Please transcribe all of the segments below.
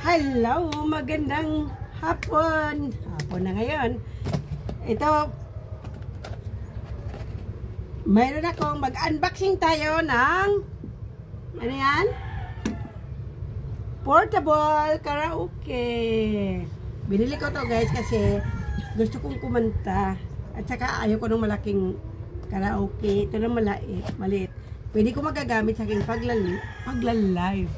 Hello, magandang hapon. Hapon na ngayon. Ito, mayroon akong mag-unboxing tayo ng ano yan? Portable karaoke. Binili ko to guys kasi gusto kong kumanta. At saka ayaw ko ng malaking karaoke. Ito na maliit. Pwede ko magagamit sa aking pagla-live.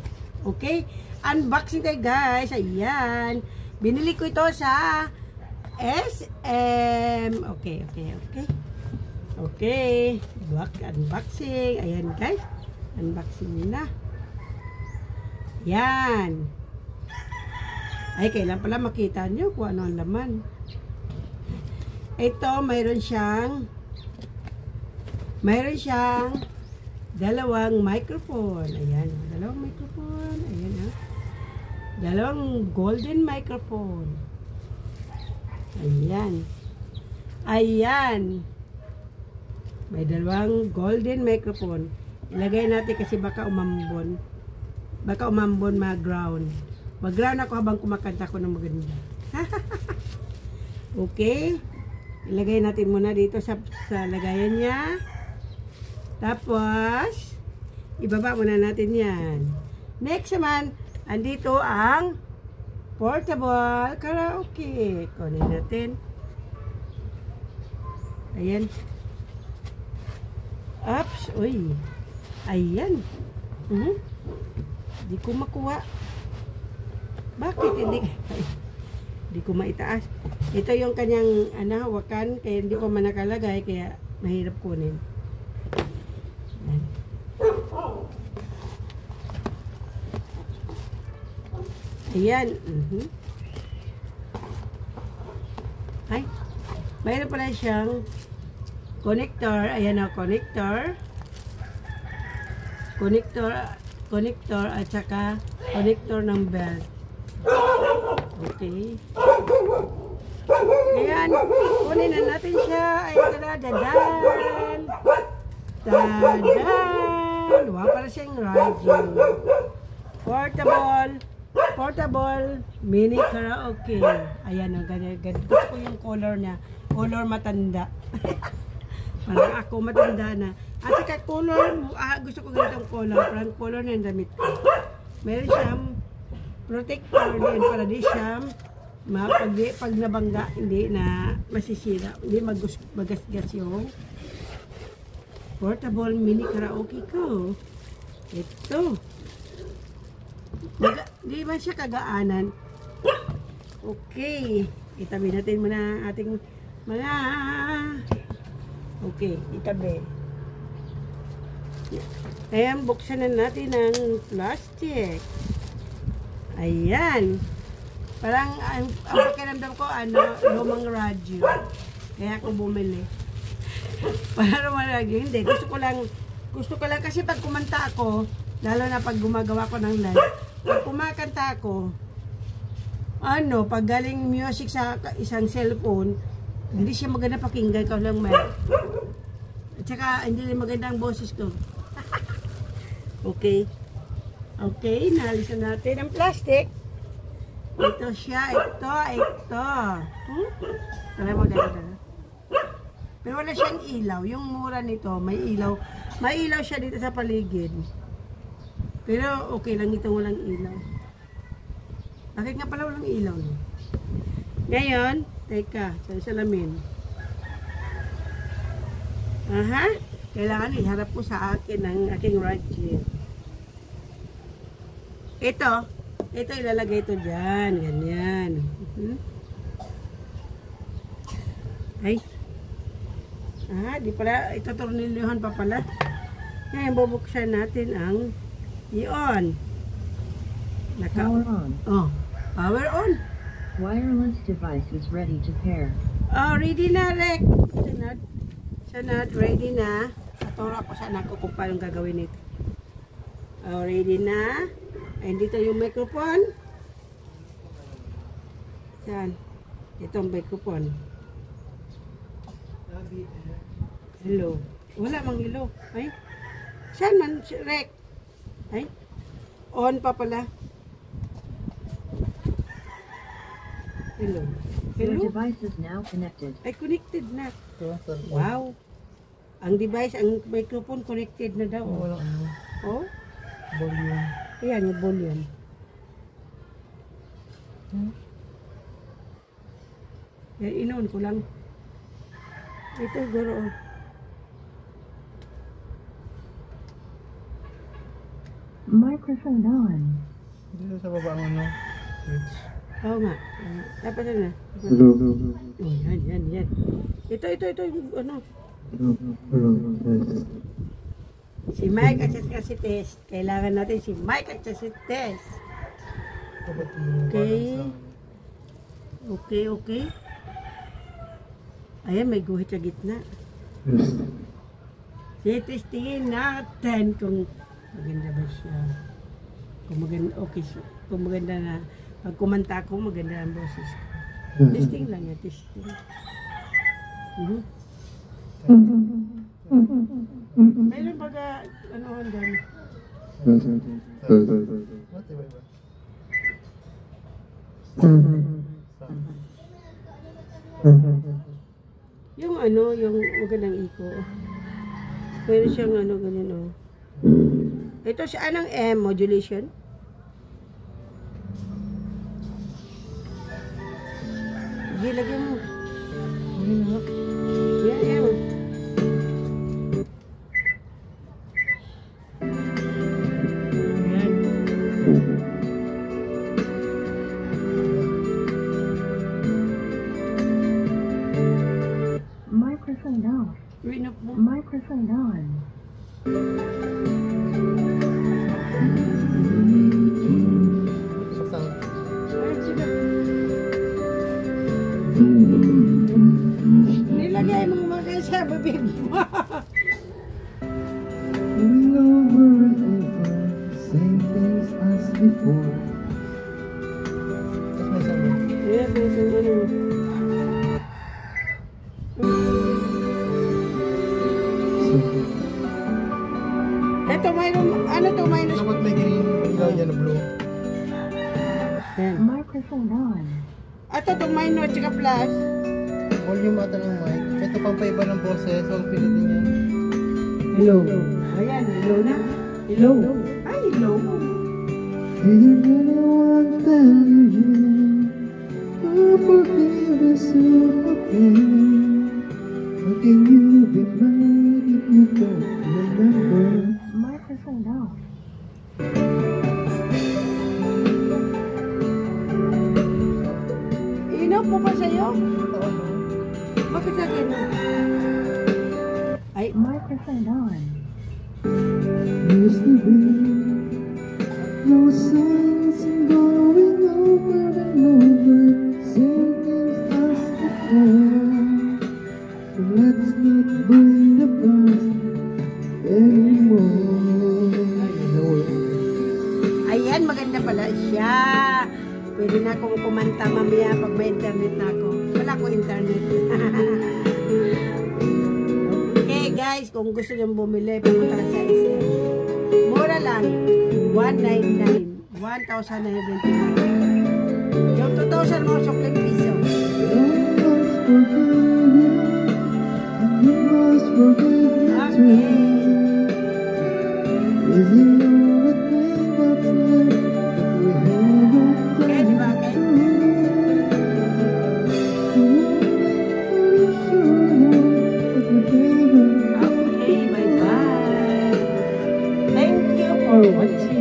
Okay? Unboxing tayo guys. Ayan. Binili ko ito sa SM. Okay. Unboxing. Ayan guys. Unboxing na. Yan. Ay, kailan pala makita nyo kung ano ang laman. Ito, mayroon siyang dalawang microphone. Ayan, dalawang microphone. Ayan, ha. Dalawang golden microphone. Ayan. May dalawang golden microphone. Ilagay natin kasi baka umambon. Mag-ground. Mag-ground ako habang kumakanta ko ng maganda. Okay. Ilagay natin muna dito sa lagayan niya. Tapos, ibaba muna natin yan. Next naman, andito ang portable karaoke. Kunin natin. Ayan. Ups, uy. Ayan. Hindi ko makuha. Bakit hindi? Hindi ko maitaas. Ito yung kanyang hawakan, kaya hindi ko man nakalagay, kaya mahirap kunin. Ayan. Ay, mayroon pala siyang connector. Ayan o, connector at saka connector ng belt. Okay. Ayan, kunin na natin siya. Ay, dadan. Wow, para siyang radio. Portable mini karaoke. Ayan, gusto ko yung color niya. Color matanda. Parang ako matanda na. At saka color, gusto ko ganitong color. Parang color na yung damit ko. Meron siyang protector din para di siya pag nabangga, hindi na masisira. Hindi magasgas yung portable mini karaoke ko. Ito. Di ba siya kagaanan? Okay. Itabi natin muna ating mga... Okay, itabi. Ayan, buksan na natin ng plastic. Ayan. Parang, ang pakiramdam ko, lumang radyo. Kaya ako bumili. Para lumang radyo. Hindi, gusto ko lang kasi pag kumanta ako, lalo na pag gumagawa ko ng live, pag kumakanta ako, pag galing music sa isang cellphone, hindi siya maganda pakinggan, ikaw lang may. At saka, hindi rin maganda ang boses ko. Okay. Okay, nalisan natin ang plastic. Ito siya, ito. Tara mo, dala. Pero wala siyang ilaw. Yung mura nito, may ilaw. May ilaw siya dito sa paligid. Pero okay lang ito, walang ilaw. Bakit nga pala walang ilaw? Ngayon, teka, sa salamin. Aha, kailangan iharap ko sa akin ang aking radio. Ito ilalagay ito dyan, ganyan. Ay. Di pala, ito tornilyohan pa pala. Ngayon, bubuksan natin ang iyon. Power on. Power on. Wireless device is ready to pair. Ready na, Rek. Sanad, ready na. Aturo ako saan ako kung paano gagawin ito. Ready na. And dito yung microphone. Saan? Ito ang microphone. Hello. Wala mang hello. Ay. Saan man, Rek? Ay. On pa pala. Hello. Your Hello? device is now connected. Ay, connected na. Ito, Wow. Ang device, ang microphone connected na daw. Walang ano, Oh? volume. Ayan, yung volume. Yan, inon ko lang. Ito, guro. Microphone on. Dito sa baba ang ano, switch. Oo nga. Dapat na. Oh, yan. Ito, yung ano. Si Mike at saka si Tess. Kailangan natin si Mike at saka si Tess. Dapat yung Okay. balance lang. Okay. Ayan, may guhit sa gitna. Testingin natin kung maganda ba siya. Kung maganda, okay siya. Kung maganda na, pag kumanta ako, maganda ang boses ko. Testing lang yan, testing. Mayroon baga, ano doon? What, iba? Yung ano, yung magandang iko. Mayroon siyang ano, ganyan o. Ito siya, anong M, modulation? Sige, lagyan mo. Hindi na. Yan. Microphone off. Rinop mo. Microphone on. Saktan. Ayun, sige. Nilagay mo mga sa bibig mo. Going over and over, same things as before. Tapos may sabi. Yes, ano. Ito, mayroon, ano to, minus. Dapat may green, ilaw niya na blue. Yan. Microphone on. Ito, to, minus, tsaka plus. Volume ata ng mic. Ito pang paiba ng boses, huwag pilitin niya. Hello. Ayan, hello na. Hello. Ay, hello. Didn't really want that again. Oh, forgive us again. How can you be mad if you don't remember? Microphone off. Inop mo pa sa'yo? Bakit sa akin? Ay, Microphone on. Used to be no sense in going over and over, same things as before. So let's not bring the past anymore. ayan, maganda pala siya. Pwede na akong kumanta mamaya pag may internet na ako. Wala akong internet. Okay guys, kung gusto nyo bumili, pumunta ka sa SM. Mura lang. 199. 1,999. Yung 2,000 mo, sukling piso. Okay. Okay, di ba? Okay. Okay, bye-bye. Thank you for watching.